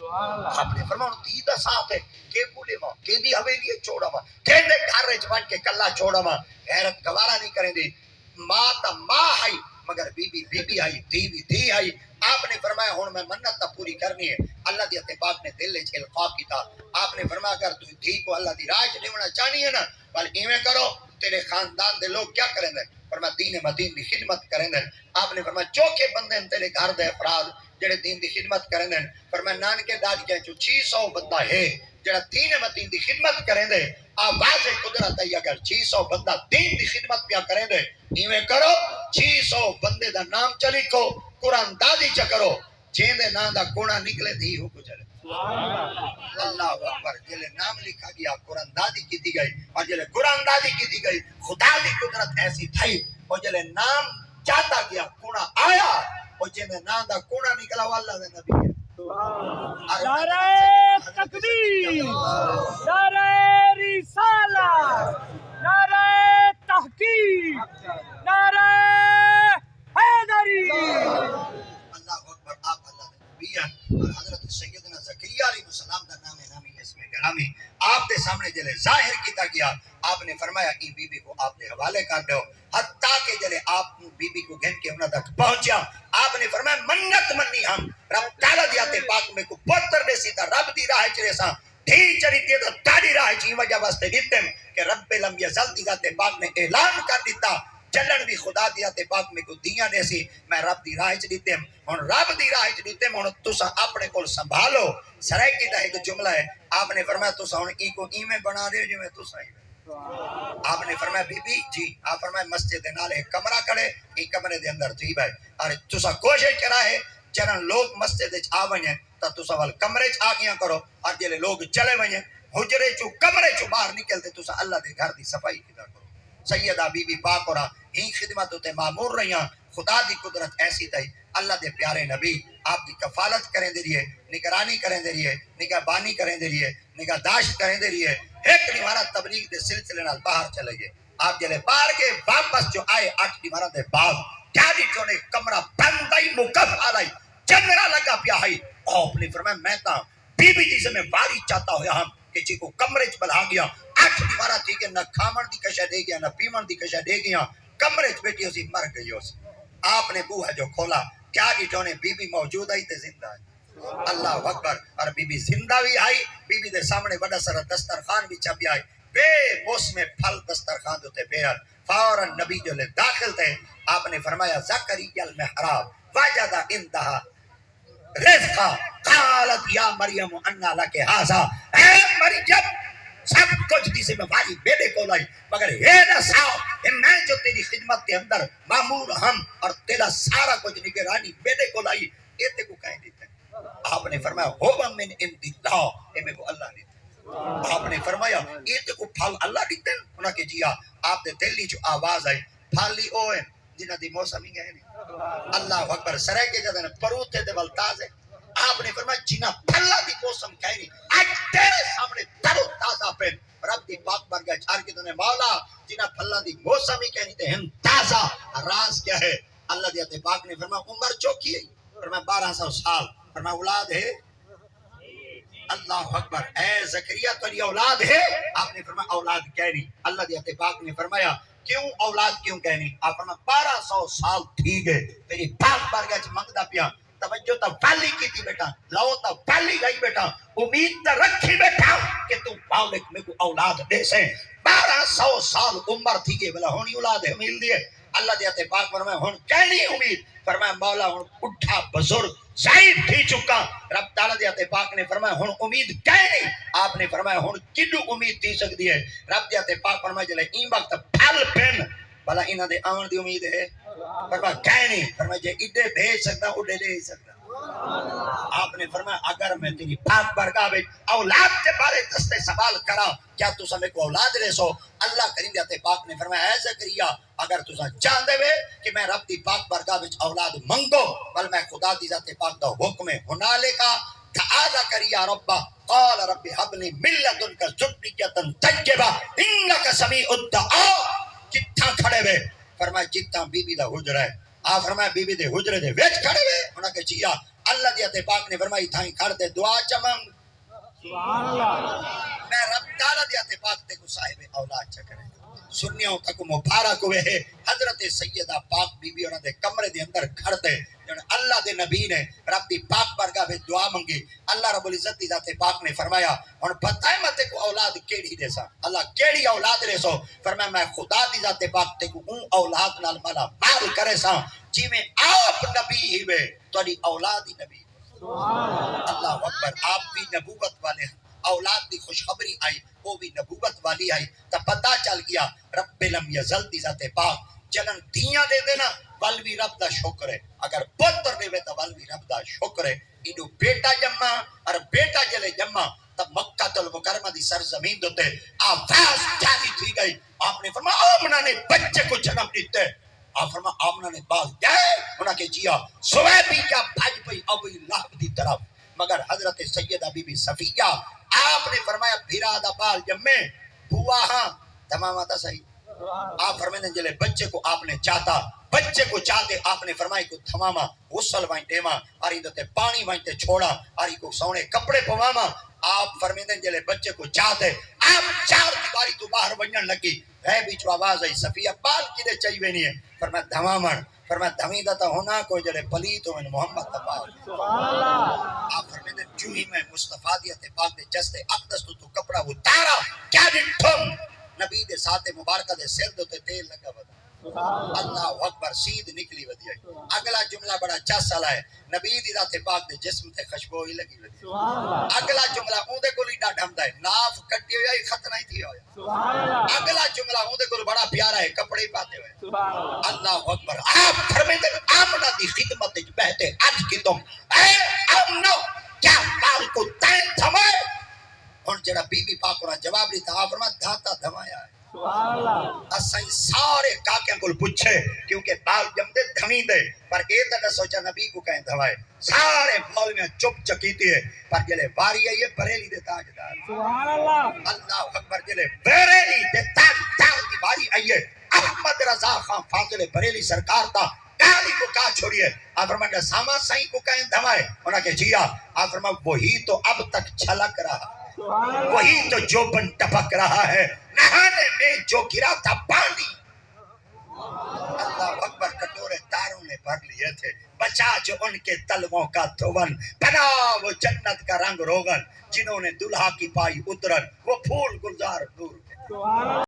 آپ نے فرمایا دی دا ساتھ ہے کہ بولے ماں کہ دی حویلی چھوڑا ماں کہ دے گھر وچ بن کے کلا چھوڑا ماں غیرت گوارا نہیں کریں دی ماں تا ماں ہے مگر بی بی آئی دی آئی آپ نے فرمایا ہن میں منت تا پوری کرنی ہے اللہ دی تے پاک نے دل وچ القاء کیتا آپ نے فرمایا اگر تو دھی کو اللہ دی راہ وچ لیونا چاہنی ہے نا بل ایویں کرو تیرے خاندان دے لوگ کیا کریں گے فرمایا دین مدین دی خدمت کریں گے آپ نے فرمایا چوکے بندے تیرے گھر دے افراد جڑے دین دی خدمت کریں گے فرمایا نانکے دادکے چو 600 بندہ ہے جڑا دین مدین دی خدمت کریں گے آواز قدرت ہے اگر 600 بندہ دین دی خدمت پیا کریں گے ایویں کرو 600 بندے دا نام چلی کو قرآن دادی چا کرو جین دے نام دا کونا نکلے دی ہو کو چلے اللہ اکبر جلے نام لکھا گیا قرآن دادی کی دی گئی اور جلے قرآن دادی کی دی گئی خدا دی قدرت ایسی تھی اور جلے نام چاہتا گیا کونا آیا اور جن دے نام دا کونا نکلا وہ اللہ دے نبی ہے نعرہ تکبیر نعرہ رسالت نعرہ تحقیق نعرہ حیدری اللہ اکبر آپ اللہ دے نبی ہیں اور حضرت سیدنا زکریا علیہ السلام دا نام نامی اسم گرامی آپ دے سامنے جلے ظاہر کیتا گیا آپ نے فرمایا کہ بی بی کو آپ نے حوالے کر دو حتیٰ کہ جلے آپ بی بی کو گھن کے انہاں تک پہنچیا آپ نے فرمایا منت منی ہم رب تعالیٰ دیاتے پاک میں کو پتر دے سیتا رب دی راہ چرے سا دھی چری دیئے تو تاری راہ چی وجہ واسطے دیتے کہ رب لم یزل دیاتے پاک نے اعلان کر دیتا چلن بھی خدا دیاتے پاک میں کو دیاں دے سی میں رب دی راہ چ دیتے ہوں رب دی راہ چ دیتے ہوں تسا اپنے کول سنبھالو سرائی کی دا ایک جملہ ہے آپ نے فرمایا تسا ہوں ای کو ایمیں بنا دے جو میں تسا ہی آپ نے فرمایا بی بی جی آپ فرمایا مسجد دے نال ایک کمرہ کڑے ایک کمرے دے اندر تھی بھائی اور تسا کوشش کرا ہے چرن لوگ مسجد وچ آ ونجے تا تسا ول کمرے چ آ گیا کرو اور جلے لوگ چلے ونجے حجرے چو کمرے چو باہر نکلتے تسا اللہ دے گھر دی صفائی کیتا کرو سیدہ بی بی پاک اور ہی خدمت تے مامور رہیاں خدا دی قدرت ایسی تھی اللہ دے پیارے نبی آپ دی کفالت کریں دے رہیے نگرانی کریں دے رہیے نگاہ بانی کریں دے رہیے نگاہ داشت کریں دے رہیے ایک دیوارہ تبلیغ دے سلسلے نال باہر چلے گئے آپ جلے باہر کے واپس جو آئے 8 دیوارہ دے بعد کیاڈی چونے کمرہ بندائی مکف آلائی جنرہ لگا پیا ہائی آپ نے فرمایا میں تا بی بی جی سے میں باری چاہتا ہویا ہم کہ جی کو کمرے چ بلا گیا 8 دیوارہ تھی کہ نہ کھامن دی کشہ دے گیا نہ پیمن دی کشہ دے گیا کمرے چ بیٹھی اسی مر گئی اسی آپ نے بوہا جو کھولا کیا جی چونے بی بی موجود آئی تے زندہ ہے اللہ اکبر اور بی بی زندہ بھی آئی بی بی دے سامنے بڑا سارا دسترخوان بھی چپی آئی بے موسم پھل دسترخوان دوتے بیر فوراً نبی جو لے داخل تھے آپ نے فرمایا زکریا المحراب وجدہ انتہا رزقا قالت یا مریم انا لکے حاضا اے مریم سب کچھ دی سے میں والی بیٹے کو لائی مگر یہ نہ ساؤ کہ میں جو تیری خدمت کے اندر معمور ہم اور تیرا سارا کچھ نگرانی بیٹے کو لائی یہ تے کو کہیں دیتے ہیں آپ نے فرمایا ہوا من عند اللہ اے میں کو اللہ دیتے ہیں آپ نے فرمایا یہ تے کو پھل اللہ دیتے ہیں انہاں کہ جیا آپ نے دلی جو آواز آئی پھالی اوئے جنہ دی موسم ہی گئے نہیں اللہ اکبر سرے کے جدن پروتے دے والتاز ہے آپ نے فرمایا جنہ پھلا دی موسم کہیں نہیں آج تیرے سامنے ترو تازہ پین رب دی پاک بر گئے چار کی دنے مولا جنہ پھلا دی موسم ہی کہیں نہیں تے ہم تازہ راز کیا ہے اللہ دی پاک نے فرمایا عمر چوکی ہے فرمایا 1200 سال فرمایا اولاد ہے اللہ اکبر اے زکریا تیری اولاد ہے آپ نے فرمایا اولاد کہہ نہیں اللہ دی پاک نے فرمایا کیوں اولاد کیوں کہنی آپ فرمایا 1200 سال تھی گئے تیری پاک بار گئے منگدہ پیا توجہ تا والی کی تھی بیٹا لو تا والی گئی بیٹا امید تا رکھی بیٹا کہ تم مالک میں کو اولاد دے سے 1200 سال عمر تھی گئے بلا ہونی اولاد ہے امید دیئے اللہ دیتے پاک فرمایا ہون کہنی امید فرمایا مولا ہون اٹھا بزرگ ضعیف تھی چکا رب تعالیٰ دیتے پاک نے فرمایا ہون امید کہنی آپ نے فرمایا ہون کدو امید تھی سکتی ہے رب دیتے پاک فرمایا جلے این وقت پھل پین بلا انہاں دے آمن دی امید ہے فرمایا کہنی فرمایا جے ادھے بھیج سکتا اڈے لے سکتا آپ نے فرمایا اگر میں تیری پاک برگاہ میں اولاد کے بارے دستے سوال کرا کیا تو سمیں کو اولاد لے سو اللہ کریم دیتے پاک نے فرمایا اے زکریا اگر تو چاہتے ہوئے کہ میں رب دی پاک برگاہ میں اولاد منگو بل میں خدا دی ذات پاک دا حکم ہنالے کا تعالی کریا ربا قال رب حب لی من لدنک ذریۃ طیبہ انک سمیع الدعاء کتھا کھڑے ہوئے فرمایا جتنا بی بی دا حجرہ ہے آپ فرمایا بی بی دے حجرے دے ویچ کھڑے ہوئے انہاں کہ جیا اللہ دی تے پاک نے فرمائی تھائیں کھڑ دے دعا چمنگ سبحان اللہ میں رب تعالیٰ دی تے پاک تے کو صاحب اولاد چا کریں سنیوں تک مبارک ہوئے ہے حضرت سیدہ پاک بی بی انہوں نے کمرے دے اندر کھڑتے جن اللہ دے نبی نے رب دی پاک بارگاہ میں دعا منگی اللہ رب العزت دی ذات پاک نے فرمایا اور پتہ ہے متے کو اولاد کیڑی دے سا اللہ کیڑی اولاد دے سو فرمایا میں خدا دی ذات پاک تے کو اون اولاد نال مالا مال کرے سا جی میں آپ نبی ہی وے تواڈی اولاد ہی نبی اللہ اکبر آپ بھی نبوت والے ہیں اولاد دی خوشخبری آئی وہ بھی نبوت والی آئی تا پتہ چل گیا رب لم یزل دی ذات پاک جنن دیاں دے دینا والوی رب دا شکر ہے اگر پتر دے وے تا والوی رب دا شکر ہے انو بیٹا جمع اور بیٹا جلے جمع تب مکہ المکرمہ دی سرزمین دوتے آواز جاری تھی گئی آپ نے فرمایا آمنہ نے بچے کو جنم دیتے آپ فرما آمنہ نے باز جائے انہاں کے جیا سوے بھی کیا بھاج پئی ابو لہب دی طرف مگر حضرت سیدہ بی بی صفیہ آپ نے فرمایا بھیرا دا بال جمے بوا ہاں تمام آتا صحیح آپ فرمائیں جلے بچے کو آپ نے چاہتا بچے کو چاہتے آپ نے فرمائی کو تھماما غسل وائن ٹیما آری دوتے پانی وائن تے چھوڑا آری کو سونے کپڑے پواما آپ فرمائیں جلے بچے کو چاہتے آپ چار دیواری تو باہر ونجن لگی ہے بیچو آواز آئی صفیہ بال کی دے چاہی وینی ہے فرمایا دھمامن فرمایا دھمیدہ تا ہونا کوئی جلے پلیت ہوئے محمد تبار آپ فرمائیں چوہی میں مصطفیٰ دیتے پاک دے جستے اقدس تو کپڑا وہ تارا کیا دن ٹھم نبی دے ساتھ مبارکہ دے سر دوتے تیل لگا بدا اللہ اکبر سید نکلی ودی آئی اگلا جملہ بڑا چاسا لائے نبی دی ذات پاک دے جسم تے خوشبو ہی لگی ودی اگلا جملہ اون دے کولی ڈا ڈھمدا ہے ناف کٹی ہوئی ختم نہیں تھی ہویا اگلا جملہ اون دے کول بڑا پیارا ہے کپڑے پاتے ہوئے اللہ اکبر آپ فرمیندے آمنہ دی خدمت وچ بہتے اج کی تم اے آمنہ کیا بال کو تین تھمائے اور جڑا بی بی پاک اور جواب دیتا آپ فرما دھاتا دھمایا ہے اسائی سارے کاکیاں کو پوچھے کیونکہ بال جمدے دھمی دے پر اے تا سوچا نبی کو کہیں دھوائے سارے بال میں چپ چکیتی ہے پر جلے باری آئیے بریلی دے تاجدار سبحان اللہ اللہ اکبر جلے بریلی دے تاجدار کی باری آئیے احمد رضا خان فاضل بریلی سرکار تا کالی کو کہا چھوڑیے آپ فرمائے ساما سائی کو کہیں دھوائے انہاں کے جیا آپ فرمائے وہی تو اب تک چھلک رہا وہی تو جو بن ٹپک رہا ہے نہانے میں جو گرا تھا پانی اللہ اکبر کٹورے تاروں نے بھر لیے تھے بچا جو ان کے تلووں کا دھون بنا وہ جنت کا رنگ روغن جنہوں نے دلہا کی پائی اترن وہ پھول گلزار نور